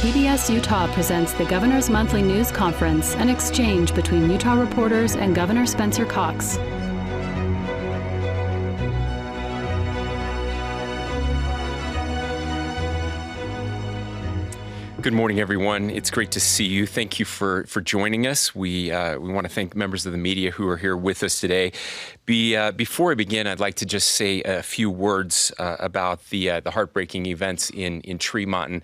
PBS Utah presents the Governor's Monthly News Conference, an exchange between Utah reporters and Governor Spencer Cox. Good morning, everyone. It's great to see you. Thank you for joining us. We want to thank members of the media who are here with us today. Before I begin, I'd like to just say a few words about the heartbreaking events in Tremonton.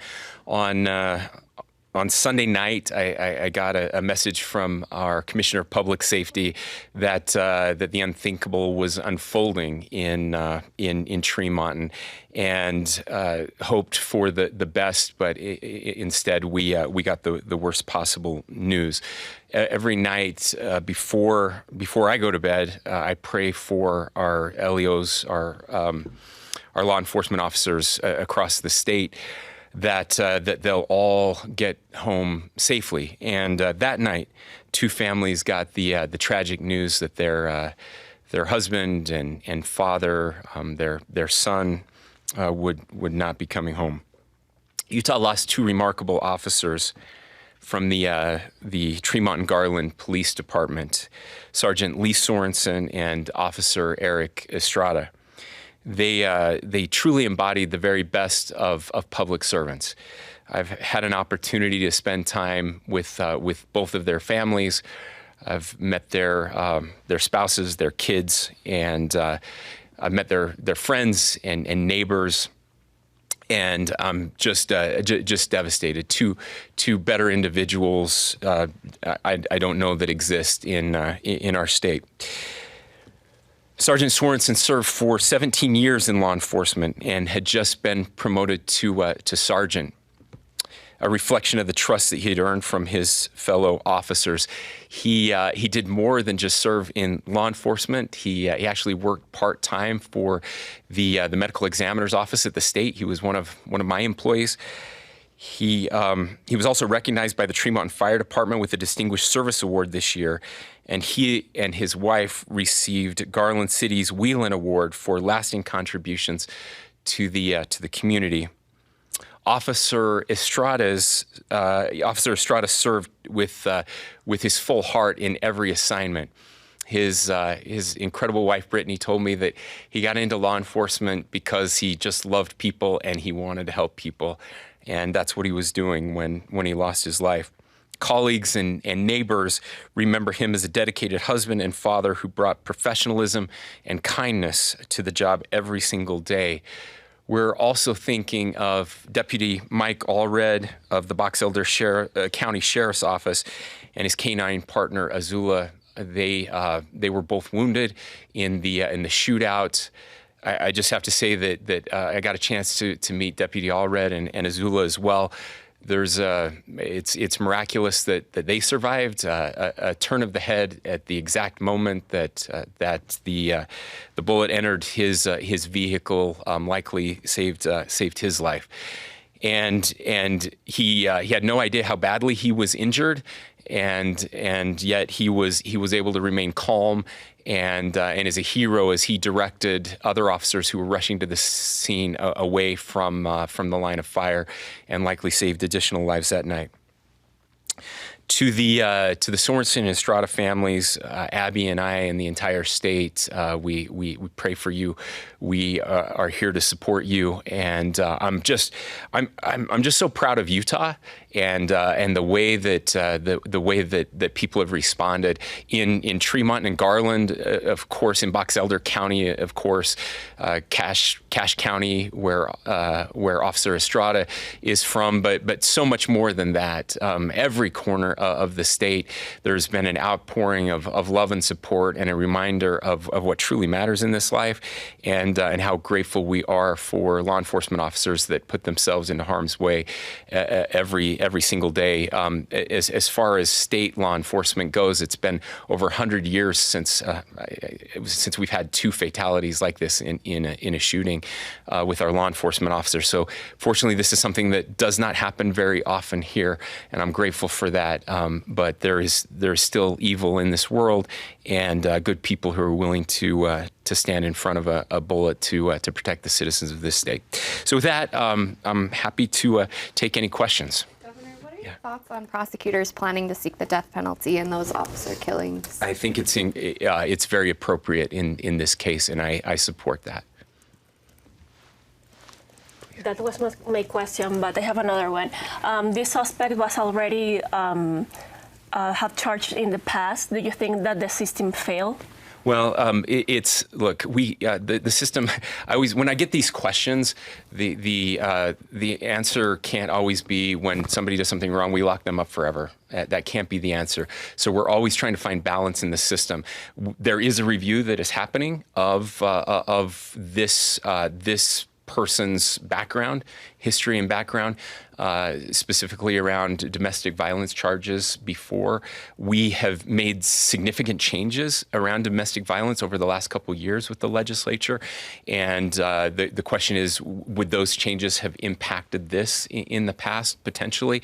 On Sunday night, I got a message from our Commissioner of Public Safety that the unthinkable was unfolding in Tremonton, and hoped for the best, but instead we got the worst possible news. Every night before I go to bed, I pray for our LEOs, our law enforcement officers across the state, that they'll all get home safely. And that night, two families got the tragic news that their husband and father, their son, would not be coming home. Utah lost two remarkable officers from the Tremonton Garland Police Department, Sergeant Lee Sorensen and Officer Eric Estrada. They truly embodied the very best of public servants. I've had an opportunity to spend time with both of their families. I've met their spouses, their kids, and I've met their friends and neighbors. And I'm just devastated. Two better individuals I don't know that exist in our state. Sergeant Sorensen served for 17 years in law enforcement and had just been promoted to sergeant, a reflection of the trust that he had earned from his fellow officers. He did more than just serve in law enforcement. He actually worked part-time for the medical examiner's office at the state. He was one of my employees. He was also recognized by the Tremonton Fire Department with a Distinguished Service Award this year, and he and his wife received Garland City's Whelan Award for lasting contributions to the community. Officer Estrada served with his full heart in every assignment. His incredible wife, Brittany, told me that he got into law enforcement because he just loved people and he wanted to help people. And that's what he was doing when he lost his life. Colleagues and neighbors remember him as a dedicated husband and father who brought professionalism and kindness to the job every single day. We're also thinking of Deputy Mike Allred of the Box Elder County Sheriff's Office and his canine partner, Azula. They were both wounded in the shootout. I just have to say that I got a chance to meet Deputy Allred and Azula as well. It's miraculous that they survived a turn of the head at the exact moment that the bullet entered his vehicle, likely saved his life, and he had no idea how badly he was injured. And yet he was able to remain calm and as a hero as he directed other officers who were rushing to the scene away from the line of fire, and likely saved additional lives that night. To the Sorensen and Estrada families, Abby and I and the entire state, we pray for you. We are here to support you, and I'm just so proud of Utah and the way that people have responded in Tremonton and Garland, of course, in Box Elder County, of course, Cache County, where Officer Estrada is from, but so much more than that. Every corner of the state, there's been an outpouring of love and support, and a reminder of what truly matters in this life, and how grateful we are for law enforcement officers that put themselves into harm's way every single day. As far as state law enforcement goes, it's been over 100 years since we've had two fatalities like this in a shooting with our law enforcement officers. So fortunately, this is something that does not happen very often here, and I'm grateful for that. But there is still evil in this world, and good people who are willing to stand in front of a bullet to protect the citizens of this state. So with that, I'm happy to take any questions. your thoughts on prosecutors planning to seek the death penalty in those officer killings? I think it's very appropriate in this case, and I support that. That was my question, but I have another one. This suspect was already have charged in the past. Do you think that the system failed? Well, look, the system. When I get these questions, the answer can't always be when somebody does something wrong, we lock them up forever. That can't be the answer. So we're always trying to find balance in the system. There is a review that is happening of this person's background, history and background, specifically around domestic violence charges before. We have made significant changes around domestic violence over the last couple of years with the legislature. And the question is, would those changes have impacted this in the past, potentially?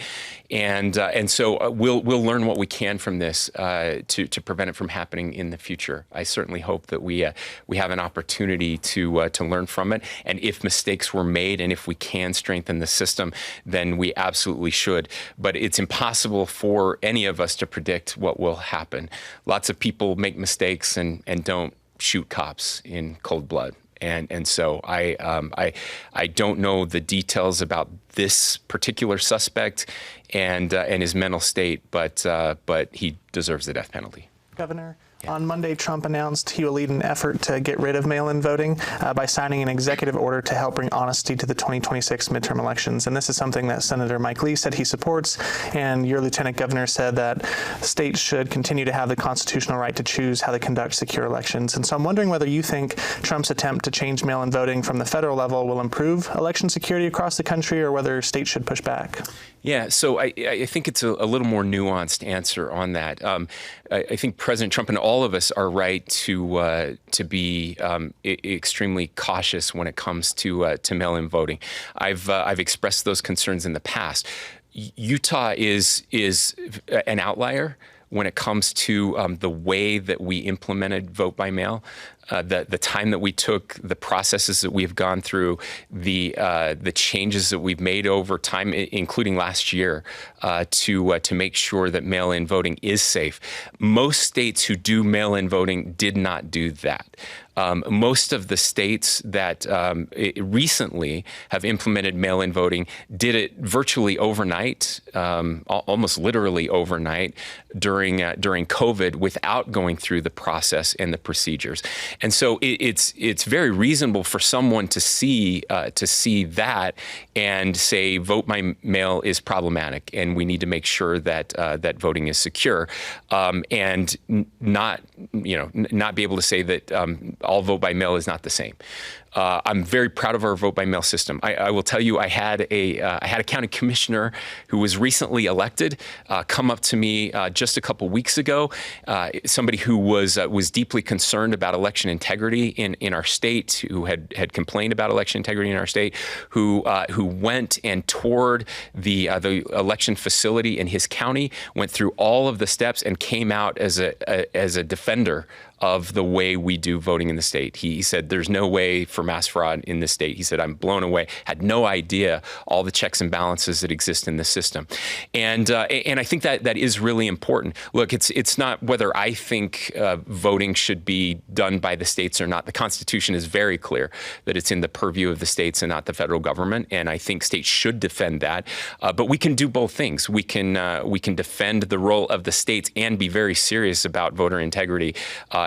And so we'll learn what we can from this to prevent it from happening in the future. I certainly hope that we have an opportunity to learn from it. And if mistakes were made and if we can strengthen the system, then we absolutely should. But it's impossible for any of us to predict what will happen. Lots of people make mistakes and don't shoot cops in cold blood. And so I don't know the details about this particular suspect and his mental state, but he deserves the death penalty. Governor, on Monday, Trump announced he will lead an effort to get rid of mail-in voting by signing an executive order to help bring honesty to the 2026 midterm elections. And this is something that Senator Mike Lee said he supports, and your lieutenant governor said that states should continue to have the constitutional right to choose how they conduct secure elections. And so I'm wondering whether you think Trump's attempt to change mail-in voting from the federal level will improve election security across the country, or whether states should push back. Yeah, so I think it's a little more nuanced answer on that. I think President Trump and all of us are right to be extremely cautious when it comes to mail-in voting. I've expressed those concerns in the past. Utah is an outlier when it comes to the way that we implemented vote by mail. The time that we took, the processes that we've gone through, the changes that we've made over time, including last year, to make sure that mail-in voting is safe. Most states who do mail-in voting did not do that. Most of the states that recently have implemented mail-in voting did it virtually overnight, almost literally overnight during COVID, without going through the process and the procedures. And so it's very reasonable for someone to see that and say vote by mail is problematic, and we need to make sure that that voting is secure, and not be able to say that all vote by mail is not the same. I'm very proud of our vote by mail system. I will tell you, I had a county commissioner who was recently elected come up to me just a couple weeks ago. Somebody who was deeply concerned about election integrity in our state, who had complained about election integrity in our state, who went and toured the election facility in his county, went through all of the steps, and came out as a defender of the way we do voting in the state. He said, there's no way for mass fraud in this state. He said, I'm blown away, had no idea all the checks and balances that exist in the system. And I think that is really important. Look, it's not whether I think voting should be done by the states or not. The Constitution is very clear that it's in the purview of the states and not the federal government. And I think states should defend that. But we can do both things. We can defend the role of the states and be very serious about voter integrity.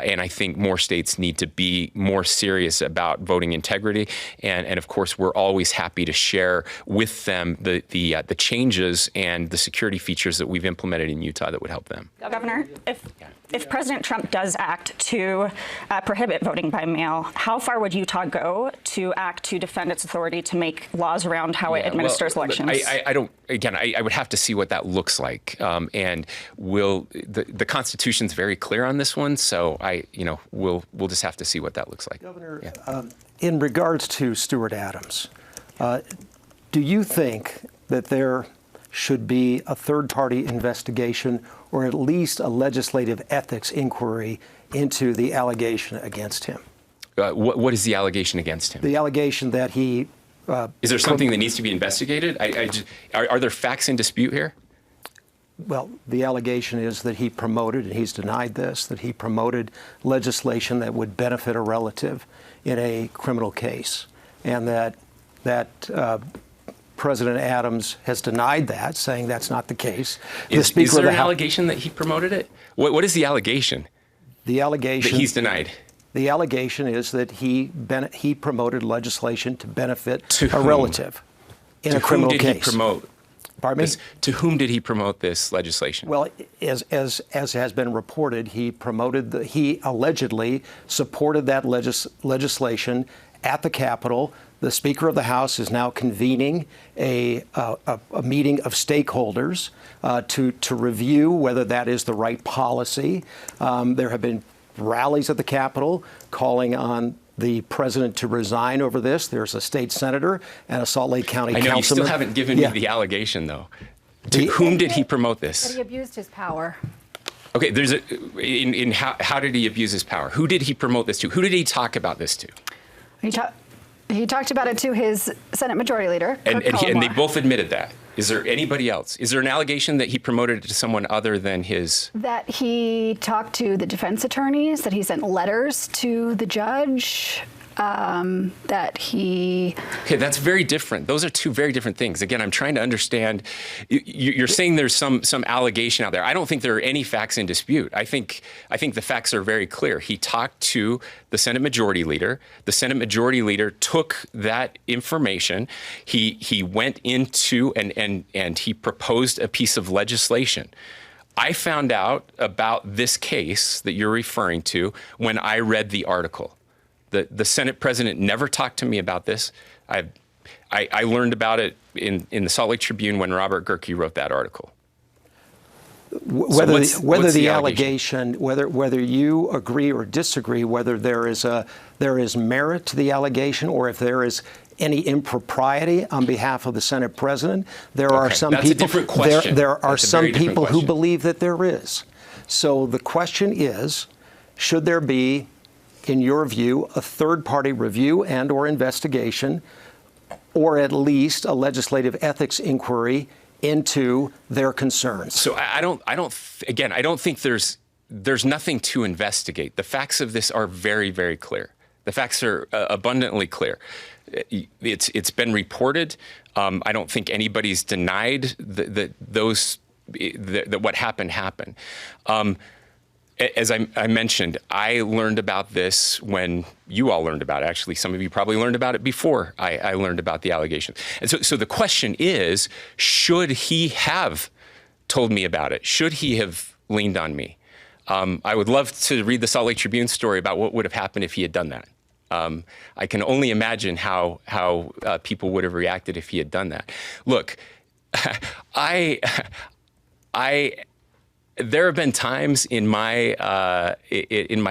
And I think more states need to be more serious about voting integrity. And of course, we're always happy to share with them the changes and the security features that we've implemented in Utah that would help them. Governor, if President Trump does act to prohibit voting by mail, how far would Utah go to act to defend its authority to make laws around how it administers elections? I would have to see what that looks like. And the Constitution's very clear on this one, so we'll just have to see what that looks like. Governor, in regards to Stuart Adams, do you think that there should be a third-party investigation or at least a legislative ethics inquiry into the allegation against him? What is the allegation against him? The allegation that he... is there something that needs to be investigated? Are there facts in dispute here? Well, the allegation is that he promoted, and he's denied this, that he promoted legislation that would benefit a relative in a criminal case, and that President Adams has denied that, saying that's not the case. Is there an allegation that he promoted it? What is the allegation? The allegation that he's denied. The allegation is that he promoted legislation to benefit a relative in a criminal case. To whom did he promote? Pardon me? To whom did he promote this legislation? Well, as has been reported, he allegedly supported that legislation at the Capitol. The Speaker of the House is now convening a meeting of stakeholders to review whether that is the right policy. There have been rallies at the Capitol calling on the president to resign over this. There's a state senator and a Salt Lake County councilman. You still haven't given me the allegation, though. To whom did he promote this? That he abused his power. Okay, how did he abuse his power? Who did he promote this to? Who did he talk about this to? He talked about it to his Senate Majority Leader, and they both admitted that. Is there anybody else? Is there an allegation that he promoted it to someone other than his? That he talked to the defense attorneys, that he sent letters to the judge, that he... Okay, that's very different. Those are two very different things. Again, I'm trying to understand. You're saying there's some allegation out there. I don't think there are any facts in dispute. I think the facts are very clear. He talked to the Senate Majority Leader. The Senate Majority Leader took that information. He went into and he proposed a piece of legislation. I found out about this case that you're referring to when I read the article. The Senate president never talked to me about this. I learned about it in the Salt Lake Tribune when Robert Gehrke wrote that article. Whether the allegation, whether you agree or disagree, whether there is merit to the allegation, or if there is any impropriety on behalf of the Senate president, there are some people. That's a different question. There are some people who believe that there is. So the question is, should there be, in your view, a third-party review and/or investigation, or at least a legislative ethics inquiry into their concerns? So I don't think there's nothing to investigate. The facts of this are very, very clear. The facts are abundantly clear. It's been reported. I don't think anybody's denied that what happened. As I mentioned, I learned about this when you all learned about it. Actually, some of you probably learned about it before I learned about the allegations. And so the question is, should he have told me about it? Should he have leaned on me? I would love to read the Salt Lake Tribune story about what would have happened if he had done that. I can only imagine how people would have reacted if he had done that. Look, there have been times in my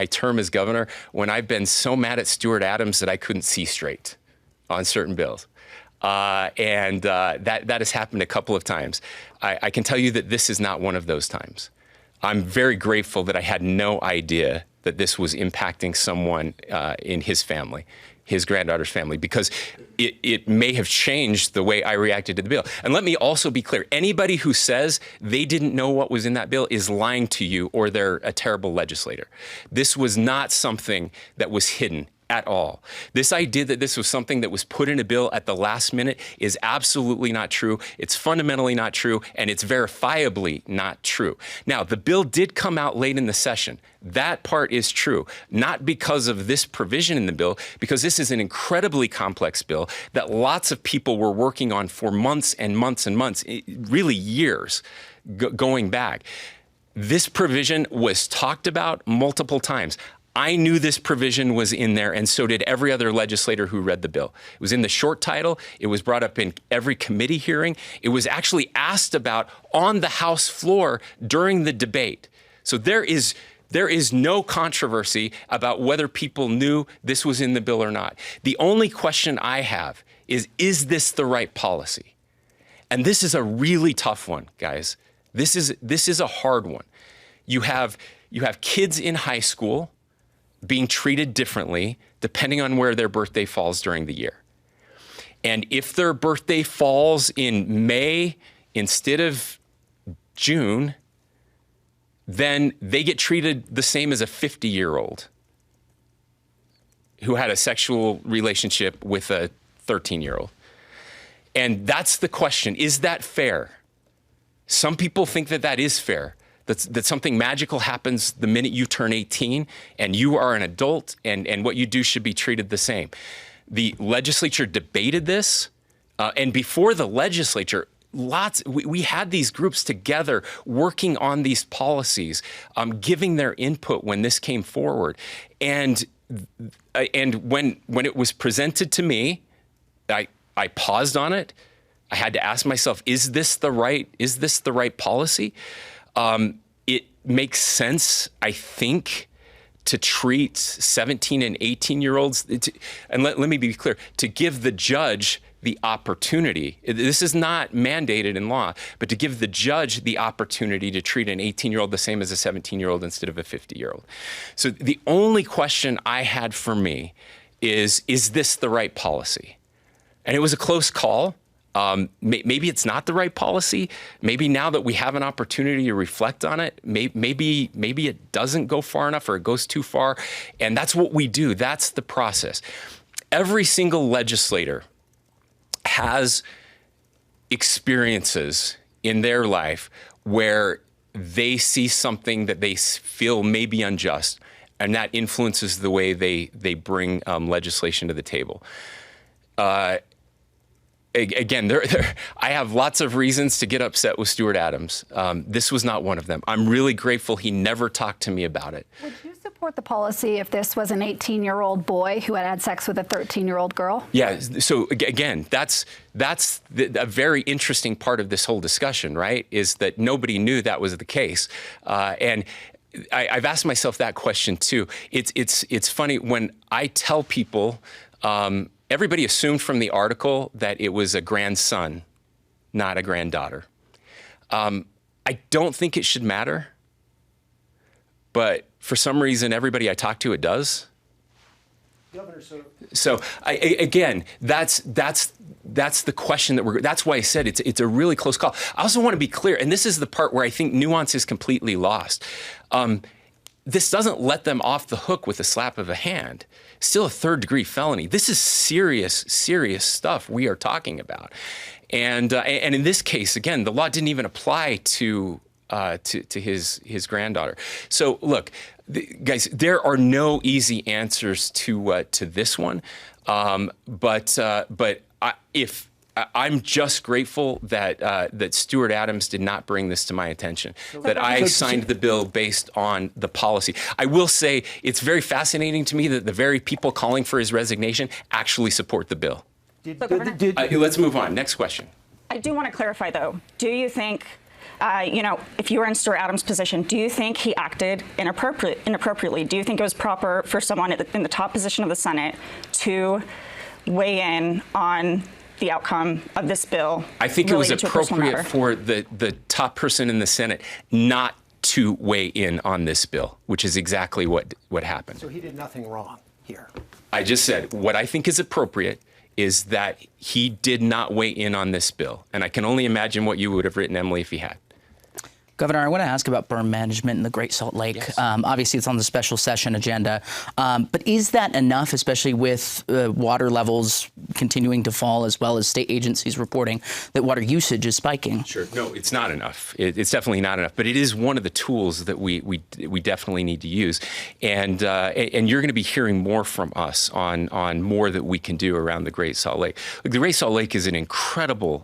term as governor when I've been so mad at Stuart Adams that I couldn't see straight on certain bills. And that has happened a couple of times. I can tell you that this is not one of those times. I'm very grateful that I had no idea that this was impacting someone in his family, his granddaughter's family, because it may have changed the way I reacted to the bill. And let me also be clear, anybody who says they didn't know what was in that bill is lying to you, or they're a terrible legislator. This was not something that was hidden at all. This idea that this was something that was put in a bill at the last minute is absolutely not true. It's fundamentally not true, and it's verifiably not true. Now, the bill did come out late in the session. That part is true, not because of this provision in the bill, because this is an incredibly complex bill that lots of people were working on for months and months and months, really years going back. This provision was talked about multiple times. I knew this provision was in there, and so did every other legislator who read the bill. It was in the short title. It was brought up in every committee hearing. It was actually asked about on the House floor during the debate. So there is no controversy about whether people knew this was in the bill or not. The only question I have is this the right policy? And this is a really tough one, guys. This is a hard one. You have kids in high school being treated differently depending on where their birthday falls during the year. And if their birthday falls in May instead of June, then they get treated the same as a 50-year-old who had a sexual relationship with a 13-year-old. And that's the question. Is that fair? Some people think that that is fair, that something magical happens the minute you turn 18 and you are an adult and what you do should be treated the same. The legislature debated this, and before the legislature, we had these groups together working on these policies, giving their input when this came forward. And when it was presented to me, I paused on it. I had to ask myself, is this the right policy? It makes sense, I think, to treat 17 and 18-year-olds, and let me be clear, to give the judge the opportunity. This is not mandated in law, but to give the judge the opportunity to treat an 18-year-old the same as a 17-year-old instead of a 50-year-old. So the only question I had for me is this the right policy? And it was a close call. Maybe it's not the right policy. Maybe now that we have an opportunity to reflect on it, maybe it doesn't go far enough or it goes too far. And that's what we do. That's the process. Every single legislator has experiences in their life where they see something that they feel may be unjust, and that influences the way they bring legislation to the table. Again, I have lots of reasons to get upset with Stuart Adams. This was not one of them. I'm really grateful he never talked to me about it. Would you support the policy if this was an 18-year-old boy who had sex with a 13-year-old girl? Yeah. So again, that's a very interesting part of this whole discussion, right? Is that nobody knew that was the case, and I've asked myself that question too. It's funny when I tell people. Everybody assumed from the article that it was a grandson, not a granddaughter. I don't think it should matter, but for some reason, everybody I talk to, it does. Governor, so again, that's the question that's why I said it's a really close call. I also want to be clear, and this is the part where I think nuance is completely lost. This doesn't let them off the hook with a slap of a hand. Still a third-degree felony. This is serious, serious stuff we are talking about. And in this case, again, the law didn't even apply to his granddaughter. So look, guys, there are no easy answers to this one. But I'm just grateful that Stuart Adams did not bring this to my attention, that I signed the bill based on the policy. I will say it's very fascinating to me that the very people calling for his resignation actually support the bill. Let's move on. Next question. I do want to clarify, though. Do you think, if you were in Stuart Adams' position, do you think he acted inappropriately? Do you think it was proper for someone in the top position of the Senate to weigh in on the outcome of this bill? I think it was appropriate for the top person in the Senate not to weigh in on this bill, which is exactly what happened. So he did nothing wrong here. I just said what I think is appropriate is that he did not weigh in on this bill. And I can only imagine what you would have written, Emily, if he had. Governor, I want to ask about berm management in the Great Salt Lake. Yes. Obviously, it's on the special session agenda. But is that enough, especially with water levels continuing to fall, as well as state agencies reporting that water usage is spiking? Sure. No, it's not enough. It's definitely not enough. But it is one of the tools that we definitely need to use. And you're going to be hearing more from us on more that we can do around the Great Salt Lake. Look, the Great Salt Lake is an incredible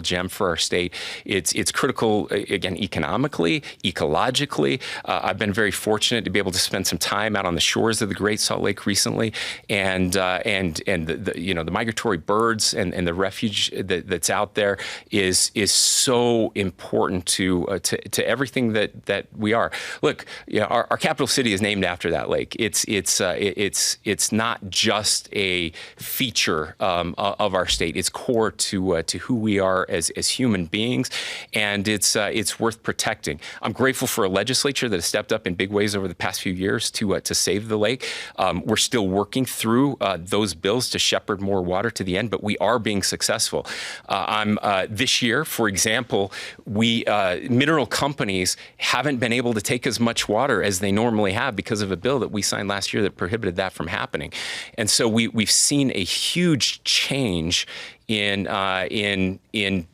gem for our state. It's critical, again, economically, ecologically. I've been very fortunate to be able to spend some time out on the shores of the Great Salt Lake recently, and the migratory birds and the refuge that's out there is so important to everything that we are. Look, our capital city is named after that lake. It's not just a feature of our state. It's core to who we are as human beings, and it's worth protecting. protecting. I'm grateful for a legislature that has stepped up in big ways over the past few years to save the lake. We're still working through those bills to shepherd more water to the end, but we are being successful. This year, for example, mineral companies haven't been able to take as much water as they normally have because of a bill that we signed last year that prohibited that from happening. And so we've seen a huge change in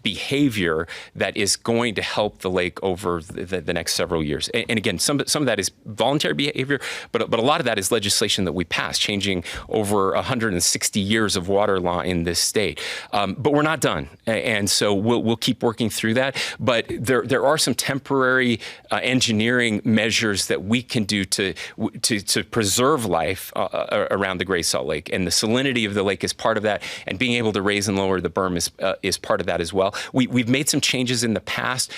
behavior that is going to help the lake over the next several years. And again, some of that is voluntary behavior, but a lot of that is legislation that we passed, changing over 160 years of water law in this state. But we're not done, and so we'll keep working through that. But there are some temporary engineering measures that we can do to preserve life around the Great Salt Lake, and the salinity of the lake is part of that, and being able to raise and lower the berm is part of that as well. We've made some changes in the past.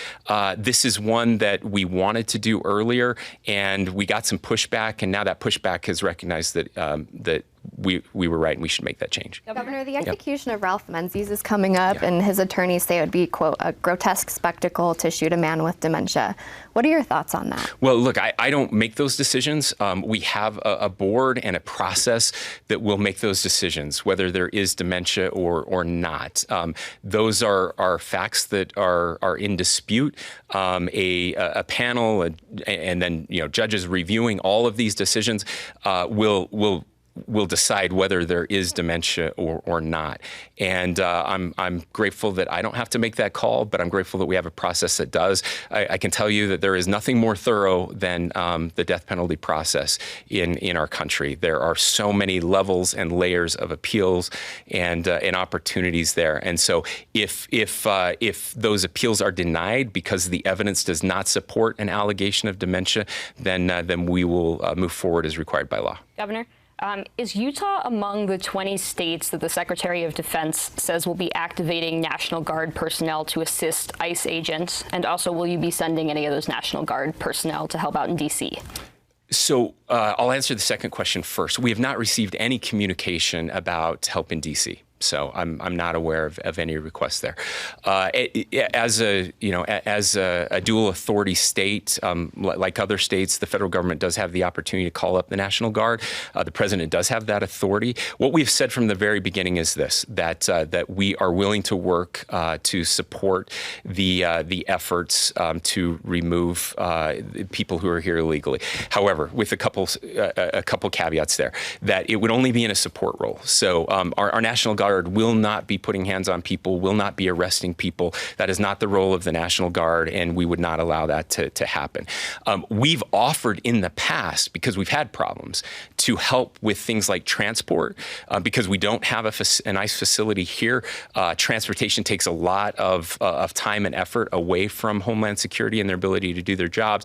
This is one that we wanted to do earlier, and we got some pushback, and now that pushback has recognized that we were right and we should make that change. Governor, the execution of Ralph Menzies is coming up, and his attorneys say it would be, quote, a grotesque spectacle to shoot a man with dementia. What are your thoughts on that? Well, look, I don't make those decisions. We have a board and a process that will make those decisions, whether there is dementia or not. Those are facts that are in dispute. A panel and then judges reviewing all of these decisions will decide whether there is dementia or not. And I'm grateful that I don't have to make that call, but I'm grateful that we have a process that does. I can tell you that there is nothing more thorough than the death penalty process in our country. There are so many levels and layers of appeals and opportunities there. And so if those appeals are denied because the evidence does not support an allegation of dementia, then we will move forward as required by law. Governor? Is Utah among the 20 states that the Secretary of Defense says will be activating National Guard personnel to assist ICE agents? And also, will you be sending any of those National Guard personnel to help out in D.C.? So I'll answer the second question first. We have not received any communication about help in D.C. So I'm not aware of any requests there. As a dual authority state, like other states, the federal government does have the opportunity to call up the National Guard. The president does have that authority. What we've said from the very beginning is this: that we are willing to work to support the efforts to remove people who are here illegally. However, with a couple caveats there, that it would only be in a support role. So our National Guard will not be putting hands on people, will not be arresting people. That is not the role of the National Guard, and we would not allow that to happen. We've offered in the past, because we've had problems, to help with things like transport, because we don't have an ICE facility here. Transportation takes a lot of time and effort away from Homeland Security and their ability to do their jobs.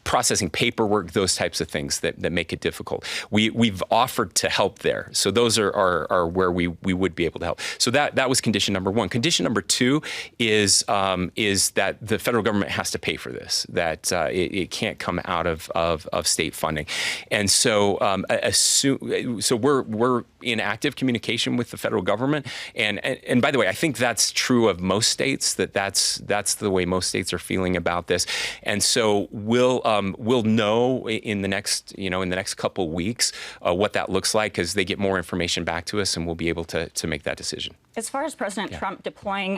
Processing paperwork, those types of things that make it difficult. We've offered to help there. So those are where we would be able to help. So that was condition number one. Condition number two is that the federal government has to pay for this, that it can't come out of state funding. And so we're in active communication with the federal government. And by the way, I think that's true of most states, that's the way most states are feeling about this. And so we'll know in the next couple weeks what that looks like as they get more information back to us, and we'll be able to make that decision. As far as President Trump deploying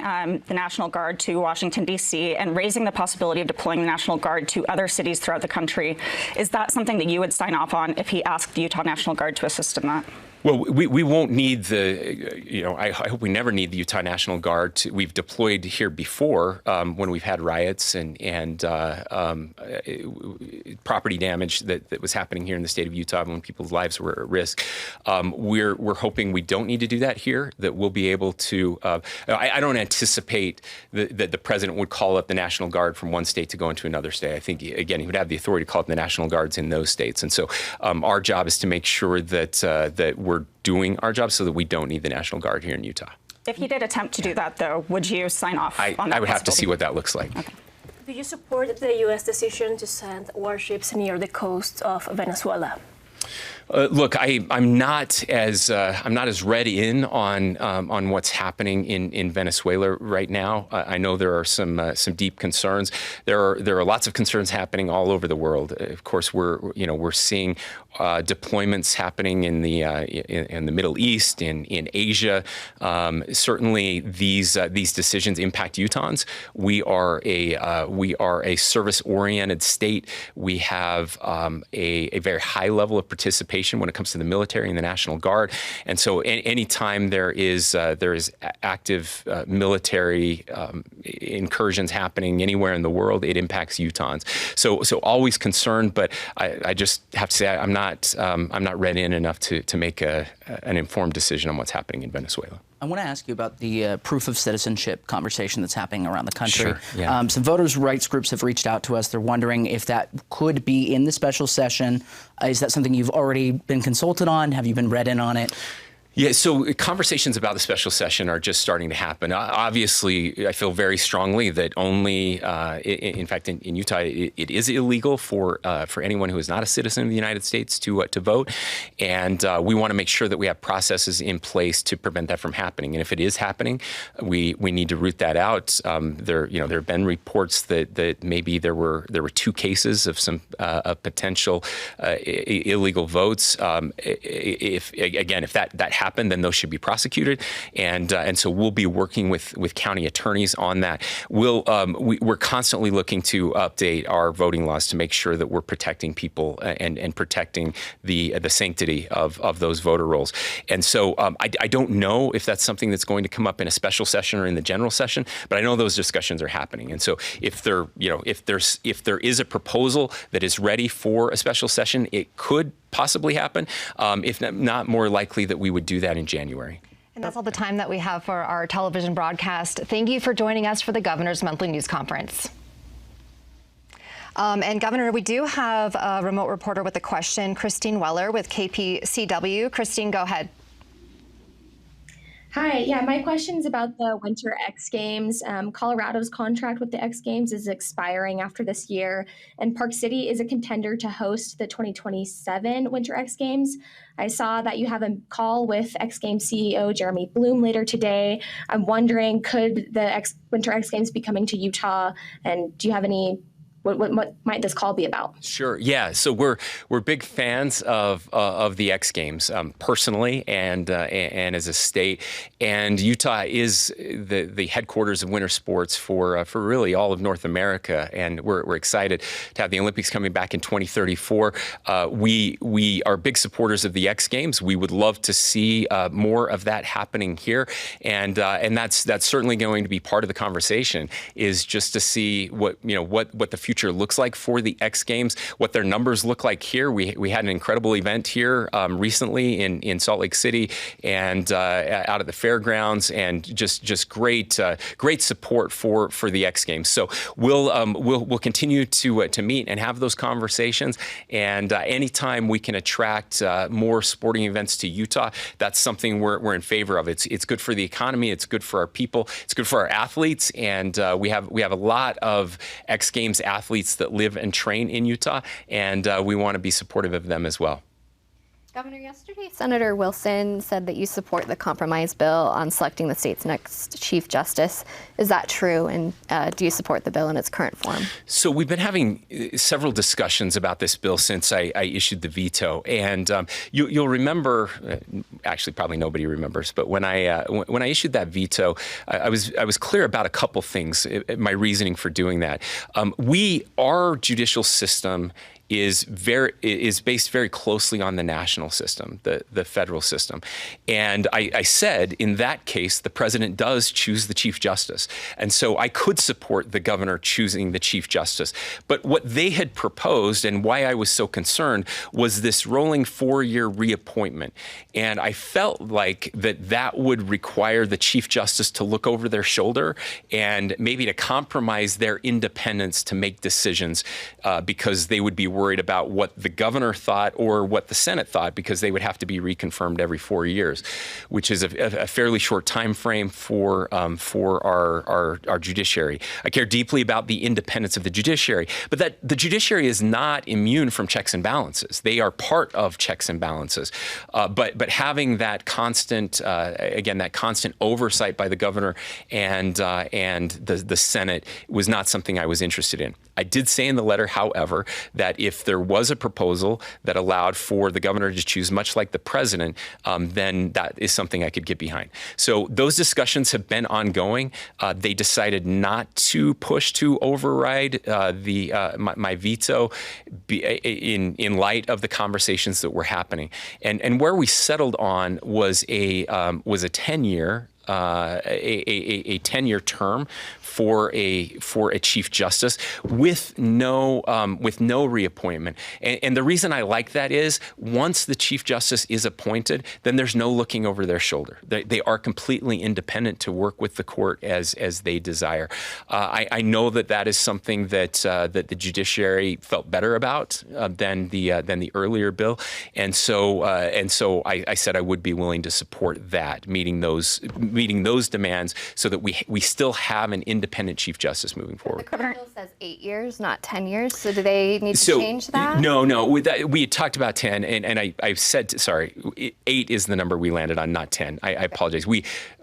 the National Guard to Washington, D.C. and raising the possibility of deploying the National Guard to other cities throughout the country, is that something that you would sign off on if he asked the Utah National Guard to assist in that? Well, we won't need I hope we never need the Utah National Guard. We've deployed here before when we've had riots and property damage that was happening here in the state of Utah when people's lives were at risk. We're hoping we don't need to do that here, that we'll be able to. I don't anticipate that the president would call up the National Guard from one state to go into another state. I think, again, he would have the authority to call up the National Guards in those states. And so our job is to make sure that we're doing our job so that we don't need the National Guard here in Utah. If he did attempt to do that, though, would you sign off on that? I would have to see what that looks like. Okay. Do you support the U.S. decision to send warships near the coast of Venezuela? Look, I'm not as read in on what's happening in Venezuela right now. I know there are some deep concerns. There are lots of concerns happening all over the world. Of course, we're seeing deployments happening in the Middle East, in Asia. Certainly, these decisions impact Utahns. We are a service-oriented state. We have a very high level of participation when it comes to the military and the National Guard, and so anytime there is active military incursions happening anywhere in the world, it impacts Utahns. So always concerned, but I just have to say I'm not read in enough to make an informed decision on what's happening in Venezuela. I want to ask you about the proof of citizenship conversation that's happening around the country. Sure, yeah. Some voters' rights groups have reached out to us. They're wondering if that could be in the special session. Is that something you've already been consulted on? Have you been read in on it? Yeah, so conversations about the special session are just starting to happen. Obviously, I feel very strongly that only, in fact, in Utah, it is illegal for anyone who is not a citizen of the United States to vote, and we want to make sure that we have processes in place to prevent that from happening. And if it is happening, we need to root that out. There have been reports that maybe there were 2 cases of some potential illegal votes. If that happens, then those should be prosecuted, and so we'll be working with county attorneys on that. We're constantly looking to update our voting laws to make sure that we're protecting people and protecting the sanctity of those voter rolls. And so I don't know if that's something that's going to come up in a special session or in the general session, but I know those discussions are happening. And so if there is a proposal that is ready for a special session, it could possibly happen. If not, more likely that we would do that in January. And that's all the time that we have for our television broadcast. Thank you for joining us for the Governor's Monthly News Conference. And Governor, we do have a remote reporter with a question, Christine Weller with KPCW. Christine, go ahead. Hi, yeah, my question is about the Winter X Games. Colorado's contract with the X Games is expiring after this year, and Park City is a contender to host the 2027 Winter X Games. I saw that you have a call with X Games CEO Jeremy Bloom later today. I'm wondering, could the Winter X Games be coming to Utah, and do you have any What might this call be about? Sure. Yeah. So we're big fans of the X Games personally and as a state. And Utah is the headquarters of winter sports for really all of North America. And we're excited to have the Olympics coming back in 2034. We are big supporters of the X Games. We would love to see more of that happening here. And that's certainly going to be part of the conversation, is just to see what the future looks like for the X Games, what their numbers look like here. We had an incredible event here recently in Salt Lake City and out at the fairgrounds, and just great support for the X Games. So we'll continue to meet and have those conversations. And anytime we can attract more sporting events to Utah, that's something we're in favor of. It's good for the economy. It's good for our people. It's good for our athletes. And we have a lot of X Games athletes that live and train in Utah, and we want to be supportive of them as well. Governor, yesterday Senator Wilson said that you support the compromise bill on selecting the state's next Chief Justice. Is that true? And do you support the bill in its current form? So we've been having several discussions about this bill since I issued the veto. And you'll remember, actually probably nobody remembers, but when I issued that veto, I was clear about a couple things, my reasoning for doing that. Our judicial system is based very closely on the national system, the federal system. And I said, in that case, the president does choose the Chief Justice. And so I could support the governor choosing the Chief Justice. But what they had proposed, and why I was so concerned, was this rolling 4-year reappointment. And I felt like that would require the Chief Justice to look over their shoulder and maybe to compromise their independence to make decisions because they would be worried about what the governor thought or what the Senate thought, because they would have to be reconfirmed every 4 years, which is a fairly short time frame for our judiciary. I care deeply about the independence of the judiciary, but that the judiciary is not immune from checks and balances. They are part of checks and balances, but having that constant that constant oversight by the governor and the Senate was not something I was interested in. I did say in the letter, however, that if there was a proposal that allowed for the governor to choose, much like the president, then that is something I could get behind. So those discussions have been ongoing. They decided not to push to override my veto in light of the conversations that were happening, and where we settled on was a 10-year. A 10-year term for a chief justice with no reappointment. And the reason I like that is once the chief justice is appointed, then there's no looking over their shoulder. They are completely independent to work with the court as they desire. I know that is something that the judiciary felt better about than the earlier bill, and so I said I would be willing to support that, meeting those demands, so that we still have an independent chief justice moving forward. The current bill says 8 years, not 10 years. So do they need to change that? No. We had talked about 10, and I said, sorry, 8 is the number we landed on, not 10. I apologize.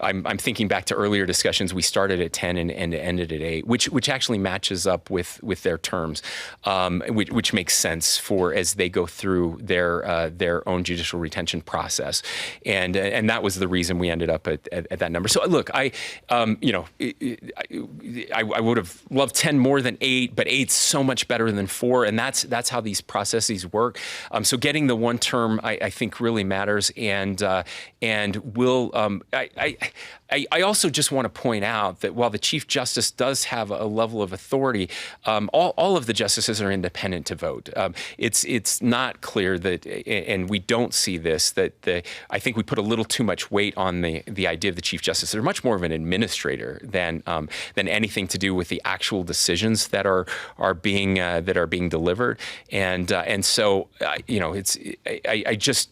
I'm thinking back to earlier discussions. We started at 10 and ended at 8, which actually matches up with their terms, which makes sense for as they go through their own judicial retention process, and that was the reason we ended up at that number. So look, I would have loved 10 more than 8, but 8's so much better than 4, and that's how these processes work. So getting the one term, I think, really matters, and will. I also just want to point out that while the Chief Justice does have a level of authority, all of the justices are independent to vote. It's not clear that, and we don't see this, that I think we put a little too much weight on the idea of the Chief Justice. They're much more of an administrator than anything to do with the actual decisions that are being delivered, and so I just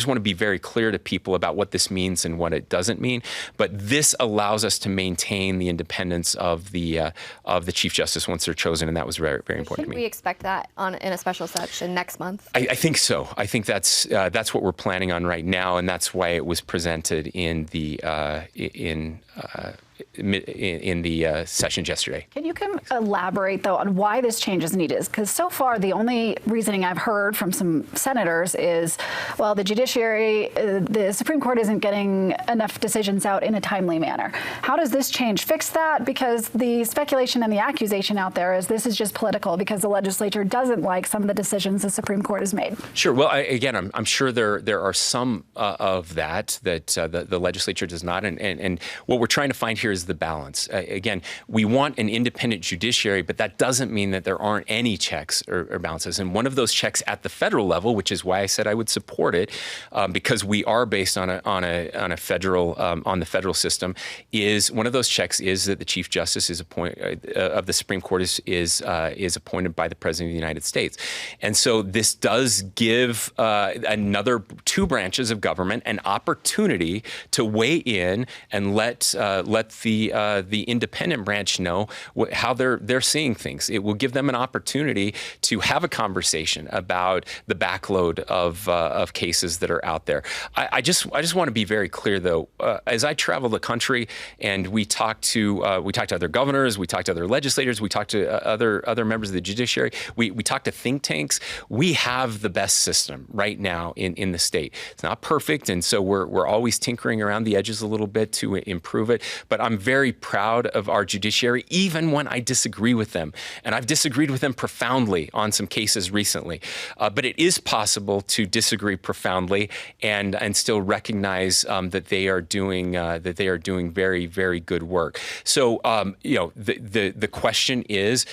want to be very clear to people about what this means and what it doesn't mean. But this allows us to maintain the independence of the Chief Justice once they're chosen, and that was very, very important to me. Should we expect that in a special session next month? I think so. I think that's what we're planning on right now, and that's why it was presented in the sessions yesterday. Can you elaborate, though, on why this change is needed? Because so far, the only reasoning I've heard from some senators is, well, the judiciary, the Supreme Court isn't getting enough decisions out in a timely manner. How does this change fix that? Because the speculation and the accusation out there is this is just political because the legislature doesn't like some of the decisions the Supreme Court has made. Sure. Well, I'm sure there are some of that the legislature does not, and what we're trying to find here is the balance. Again, we want an independent judiciary, but that doesn't mean that there aren't any checks or balances. And one of those checks at the federal level, which is why I said I would support it, because we are based on a federal on the federal system, is one of those checks is that the Chief Justice is of the Supreme Court is appointed by the President of the United States. And so this does give another two branches of government an opportunity to weigh in and let the independent branch know how they're seeing things. It will give them an opportunity to have a conversation about the backload of cases that are out there. I just want to be very clear, though. As I travel the country and we talk to other governors, we talk to other legislators, we talk to other members of the judiciary, we talk to think tanks. We have the best system right now in the state. It's not perfect, and so we're always tinkering around the edges a little bit to improve it. But I'm very proud of our judiciary, even when I disagree with them. And I've disagreed with them profoundly on some cases recently. But it is possible to disagree profoundly and still recognize that they are doing very, very good work. So the question is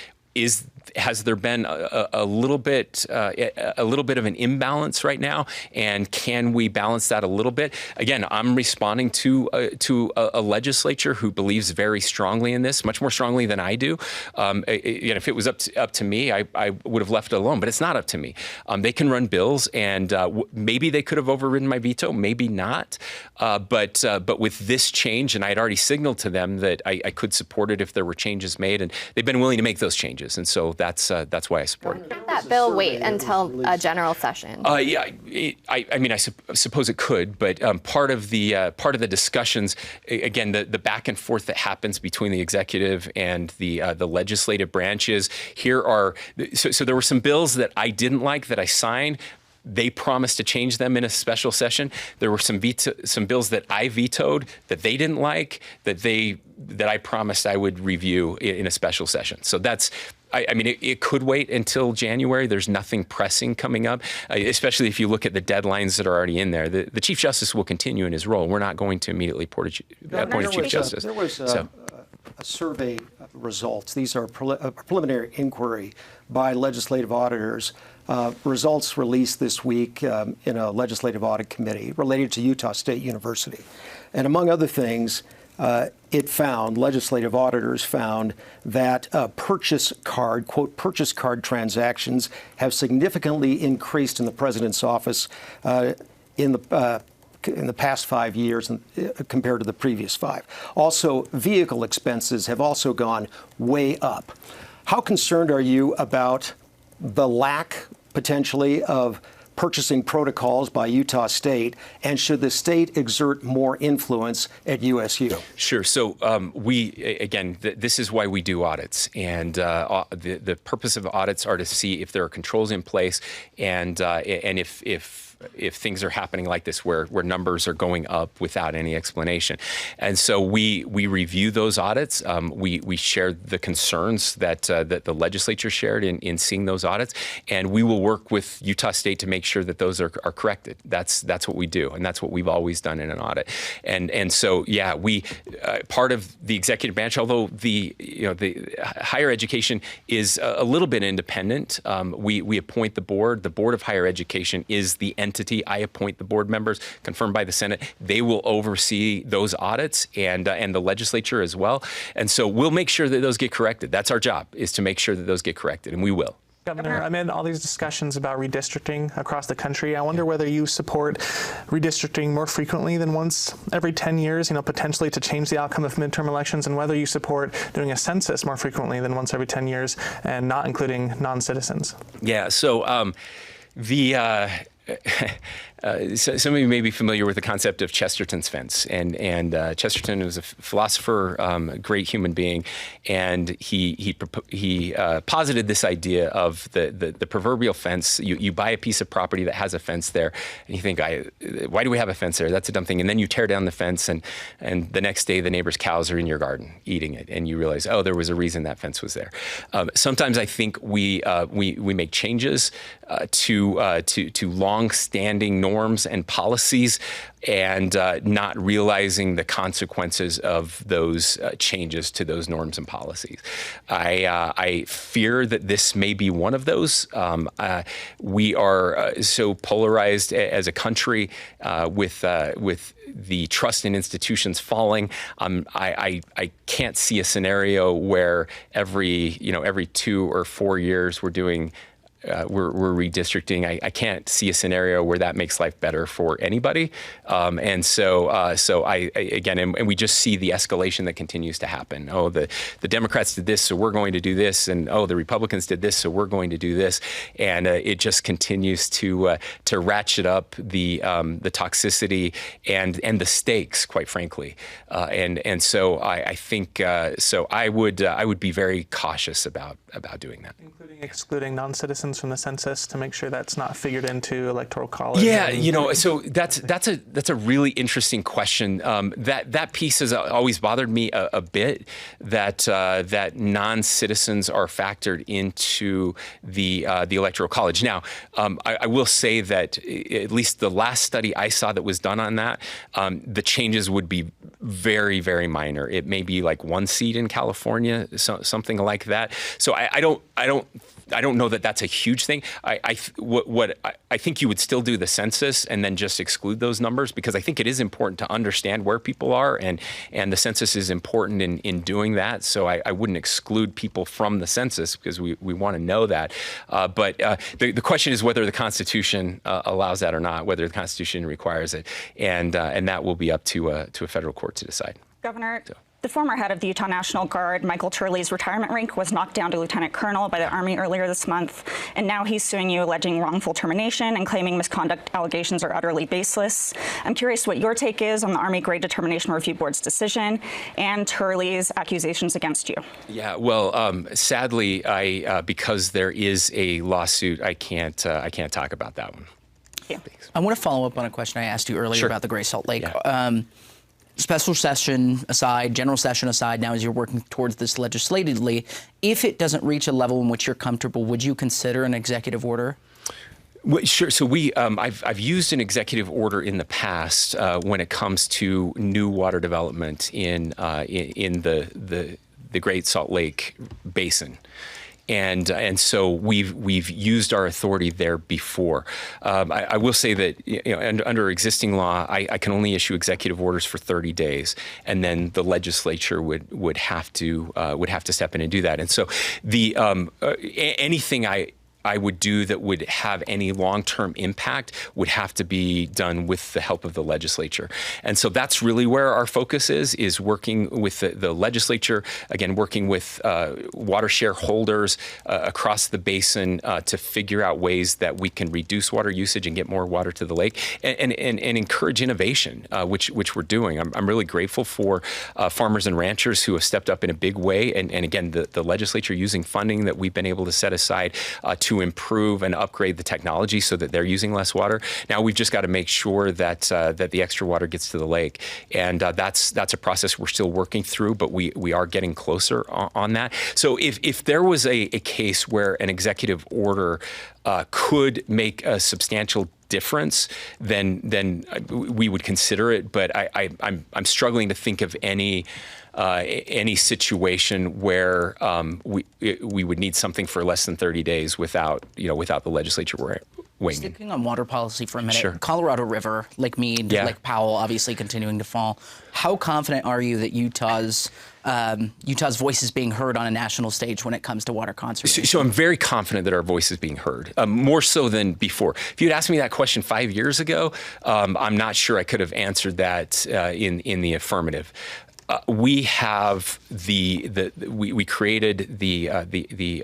has there been a little bit of an imbalance right now, and can we balance that a little bit? Again, I'm responding to a legislature who believes very strongly in this, much more strongly than I do. If it was up to me, I would have left it alone, but it's not up to me. They can run bills, and maybe they could have overridden my veto, maybe not. But with this change, and I had already signaled to them that I could support it if there were changes made, and they've been willing to make those changes, and so that's why I support it. Could that bill wait until a general session? Yeah, I suppose it could, but part of the discussions, again, the back and forth that happens between the executive and the legislative branches. So there were some bills that I didn't like that I signed. They promised to change them in a special session. There were some bills that I vetoed that they didn't like that I promised I would review in a special session. So it could wait until January. There's nothing pressing coming up, especially if you look at the deadlines that are already in there. The Chief Justice will continue in his role. We're not going to immediately appoint a Chief Justice. There was a survey results. These are a preliminary inquiry by legislative auditors. Results released this week in a legislative audit committee related to Utah State University. And among other things, legislative auditors found that purchase card transactions have significantly increased in the president's office in the past 5 years compared to the previous 5. Also, vehicle expenses have also gone way up. How concerned are you about the lack, potentially, of purchasing protocols by Utah State, and should the state exert more influence at USU? Sure. So this is why we do audits, and the purpose of audits are to see if there are controls in place, and if things are happening like this where numbers are going up without any explanation. And so we review those audits. We share the concerns that the legislature shared in seeing those audits, and we will work with Utah State to make sure that those are corrected. That's what we do, and that's what we've always done in an audit. And so we part of the executive branch, although the higher education is a little bit independent. We appoint the board. The Board of Higher Education is the entity. I appoint the board members, confirmed by the Senate. They will oversee those audits, and the legislature as well. And so we'll make sure that those get corrected. That's our job, is to make sure that those get corrected, and we will. Governor, amid all these discussions about redistricting across the country, I wonder whether you support redistricting more frequently than once every 10 years, potentially to change the outcome of midterm elections, and whether you support doing a census more frequently than once every 10 years and not including non-citizens. Yeah, so some of you may be familiar with the concept of Chesterton's fence, and Chesterton was a philosopher, a great human being, and he posited this idea of the proverbial fence. You buy a piece of property that has a fence there, and you think, why do we have a fence there? That's a dumb thing. And then you tear down the fence, and the next day the neighbor's cows are in your garden eating it, and you realize, there was a reason that fence was there. Sometimes I think we make changes to long-standing norms and policies, and not realizing the consequences of those changes to those norms and policies. I fear that this may be one of those. We are so polarized as a country with the trust in institutions falling. I can't see a scenario where every 2 or 4 years we're redistricting. I can't see a scenario where that makes life better for anybody. And we just see the escalation that continues to happen. The Democrats did this, so we're going to do this, and the Republicans did this, so we're going to do this, and it just continues to ratchet up the toxicity and the stakes, quite frankly. So I think I would be very cautious about doing that, including excluding non-citizens citizens from the census to make sure that's not figured into Electoral College? Yeah, so that's a really interesting question. That piece has always bothered me a bit, that non-citizens are factored into the Electoral College. Now, I will say that at least the last study I saw that was done on that, the changes would be very, very minor. It may be like 1 seat in California, something like that. So I don't know that that's a huge thing. I think you would still do the census and then just exclude those numbers, because I think it is important to understand where people are, and the census is important in doing that. So I wouldn't exclude people from the census, because we want to know that. But the question is whether the Constitution allows that or not, whether the Constitution requires it, and that will be up to a federal court to decide. Governor, the former head of the Utah National Guard, Michael Turley's retirement rank was knocked down to lieutenant colonel by the Army earlier this month, and now he's suing you alleging wrongful termination and claiming misconduct allegations are utterly baseless. I'm curious what your take is on the Army Grade Determination Review Board's decision and Turley's accusations against you. Yeah, well, sadly, because there is a lawsuit, I can't talk about that one. Yeah. I want to follow up on a question I asked you earlier about the Great Salt Lake. Yeah. Special session aside, general session aside, now as you're working towards this legislatively, if it doesn't reach a level in which you're comfortable, would you consider an executive order? Well, sure. So I've used an executive order in the past when it comes to new water development in the Great Salt Lake Basin. And so we've used our authority there before. I will say that under existing law, I can only issue executive orders for 30 days, and then the legislature would have to step in and do that. And so anything I would do that would have any long-term impact would have to be done with the help of the legislature. And so that's really where our focus is working with the legislature, again, working with water shareholders across the basin to figure out ways that we can reduce water usage and get more water to the lake, and encourage innovation, which we're doing. I'm really grateful for farmers and ranchers who have stepped up in a big way, and again, the legislature using funding that we've been able to set aside to improve and upgrade the technology so that they're using less water. Now we've just got to make sure that the extra water gets to the lake, and that's a process we're still working through, but we are getting closer on that. So if there was a case where an executive order could make a substantial difference, then we would consider it. But I'm struggling to think of any situation where we would need something for less than 30 days without the legislature weighing in. Sticking on water policy for a minute, Sure. Colorado River, Lake Mead, Lake Powell, obviously continuing to fall. How confident are you that Utah's voice is being heard on a national stage when it comes to water conservation? So I'm very confident that our voice is being heard, more so than before. If you'd asked me that question 5 years ago, I'm not sure I could have answered that in the affirmative. We have we created the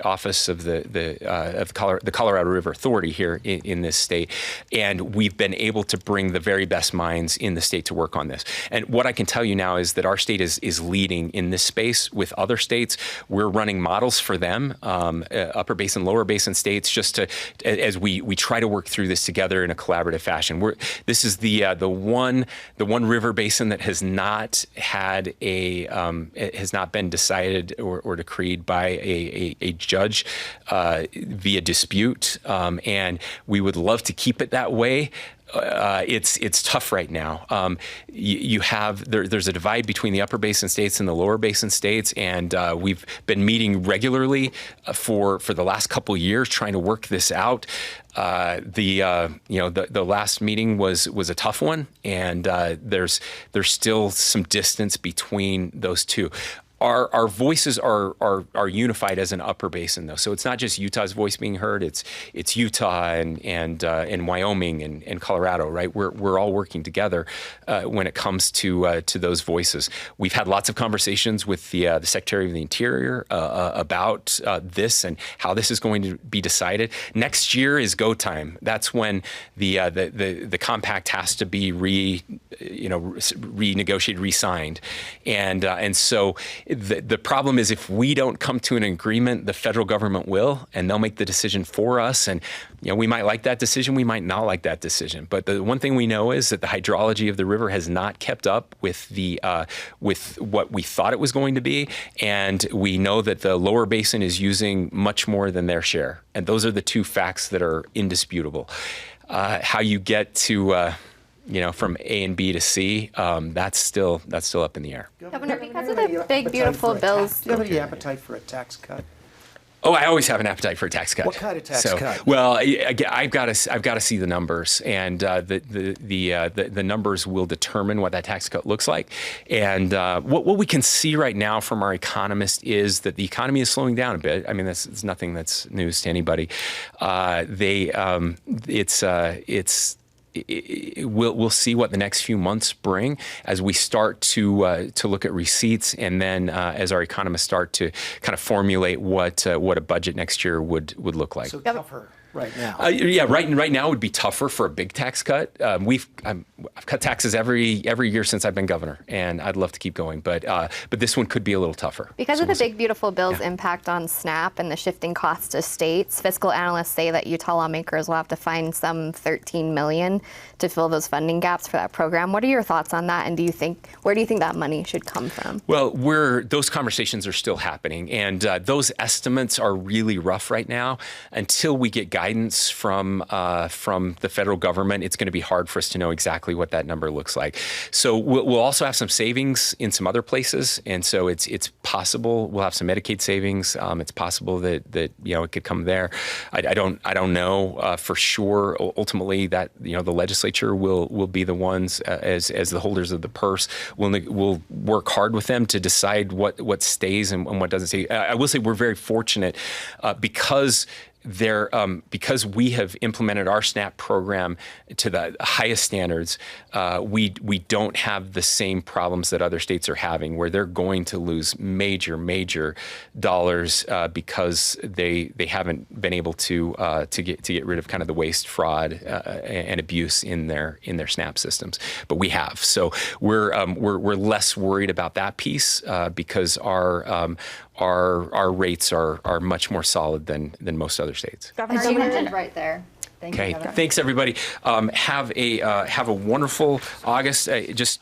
office of the Colorado River Authority here in this state, and we've been able to bring the very best minds in the state to work on this. And what I can tell you now is that our state is leading in this space with other states. We're running models for them, upper basin, lower basin states, just as we try to work through this together in a collaborative fashion. This is the one river basin that has not had it has not been decided or decreed by a judge via dispute, and we would love to keep it that way. It's tough right now. There's a divide between the upper basin states and the lower basin states, and we've been meeting regularly for the last couple of years trying to work this out. The last meeting was a tough one, and there's still some distance between those two. Our voices are unified as an upper basin, though. So it's not just Utah's voice being heard. It's Utah and Wyoming and Colorado, right? We're all working together when it comes to those voices. We've had lots of conversations with the Secretary of the Interior about this and how this is going to be decided. Next year is go time. That's when the compact has to be renegotiated, re-signed, and so The problem is if we don't come to an agreement, the federal government will, and they'll make the decision for us. And we might like that decision, we might not like that decision. But the one thing we know is that the hydrology of the river has not kept up with with what we thought it was going to be, and we know that the lower basin is using much more than their share. And those are the two facts that are indisputable. How you get to from A and B to C, that's still up in the air. Governor, because of the big, beautiful bills. Do you have any appetite for a tax cut? Oh, I always have an appetite for a tax cut. What kind of tax cut? Well, I've got to see the numbers, and the numbers will determine what that tax cut looks like. And what we can see right now from our economists is that the economy is slowing down a bit. I mean, it's nothing that's news to anybody. We'll see what the next few months bring as we start to look at receipts, and then as our economists start to kind of formulate what a budget next year would look like. So tougher right now. Right now would be tougher for a big tax cut. I've cut taxes every year since I've been governor, and I'd love to keep going, but this one could be a little tougher. Because of the big, beautiful bill's impact on SNAP and the shifting costs to states, fiscal analysts say that Utah lawmakers will have to find some $13 million to fill those funding gaps for that program. What are your thoughts on that, and where do you think that money should come from? Well, those conversations are still happening, and those estimates are really rough right now. Until we get guidance from the federal government, it's going to be hard for us to know exactly what that number looks like. So we'll also have some savings in some other places, and so it's possible we'll have some Medicaid savings. It's possible that it could come there. I don't know for sure. Ultimately, that the legislature will be the ones as the holders of the purse. We'll work hard with them to decide what stays and what doesn't stay. I will say we're very fortunate because we have implemented our SNAP program to the highest standards, we don't have the same problems that other states are having, where they're going to lose major dollars because they haven't been able to get rid of kind of the waste, fraud, and abuse in their SNAP systems. But we have, so we're less worried about that piece because our rates are much more solid than most other states. Governor, you mentioned right there. Thank you, Governor. Thanks, everybody. Have a wonderful August.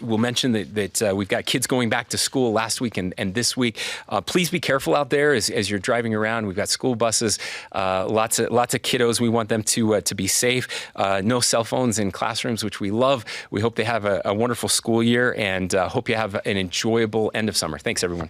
We'll mention that we've got kids going back to school last week and this week. Please be careful out there as you're driving around. We've got school buses, lots of kiddos. We want them to be safe. No cell phones in classrooms, which we love. We hope they have a wonderful school year, and hope you have an enjoyable end of summer. Thanks, everyone.